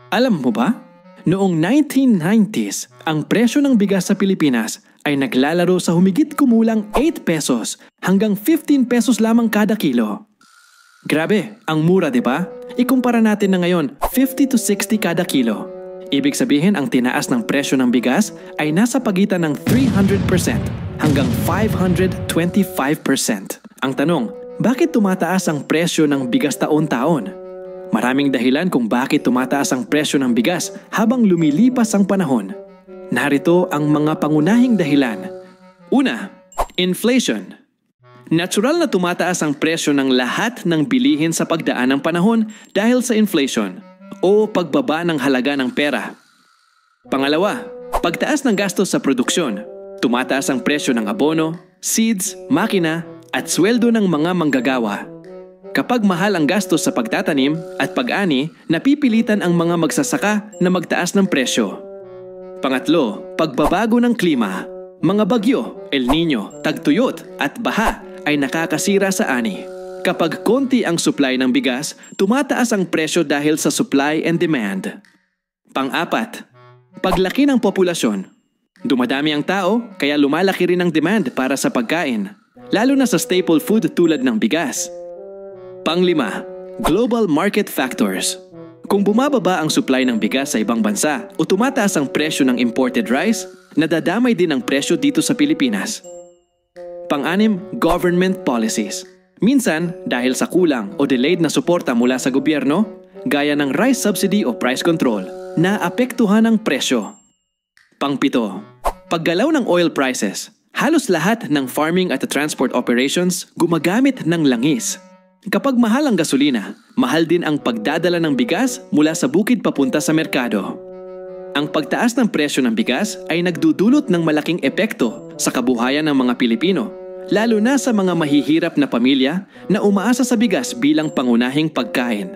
Alam mo ba? Noong 1990s, ang presyo ng bigas sa Pilipinas ay naglalaro sa humigit kumulang 8 pesos hanggang 15 pesos lamang kada kilo. Grabe, ang mura, di ba? Ikumpara natin na ngayon 50 to 60 kada kilo. Ibig sabihin ang tinaas ng presyo ng bigas ay nasa pagitan ng 300% hanggang 525%. Ang tanong, bakit tumataas ang presyo ng bigas taon-taon? Maraming dahilan kung bakit tumataas ang presyo ng bigas habang lumilipas ang panahon. Narito ang mga pangunahing dahilan. Una, inflation. Natural na tumataas ang presyo ng lahat ng bilihin sa pagdaan ng panahon dahil sa inflation o pagbaba ng halaga ng pera. Pangalawa, pagtaas ng gastos sa produksyon. Tumataas ang presyo ng abono, seeds, makina at sweldo ng mga manggagawa. Kapag mahal ang gastos sa pagtatanim at pag-ani, napipilitan ang mga magsasaka na magtaas ng presyo. Pangatlo, pagbabago ng klima. Mga bagyo, El Nino, tagtuyot at baha ay nakakasira sa ani. Kapag konti ang supply ng bigas, tumataas ang presyo dahil sa supply and demand. Pang-apat, paglaki ng populasyon. Dumadami ang tao, kaya lumalaki rin ang demand para sa pagkain, lalo na sa staple food tulad ng bigas. Pang-lima, global market factors. Kung bumababa ang supply ng bigas sa ibang bansa o tumataas ang presyo ng imported rice, nadadamay din ang presyo dito sa Pilipinas. Pang-anim, government policies. Minsan, dahil sa kulang o delayed na suporta mula sa gobyerno, gaya ng rice subsidy o price control, naapektuhan ang presyo. Pang-pito, paggalaw ng oil prices. Halos lahat ng farming at transport operations gumagamit ng langis. Kapag mahal ang gasolina, mahal din ang pagdadala ng bigas mula sa bukid papunta sa merkado. Ang pagtaas ng presyo ng bigas ay nagdudulot ng malaking epekto sa kabuhayan ng mga Pilipino, lalo na sa mga mahihirap na pamilya na umaasa sa bigas bilang pangunahing pagkain.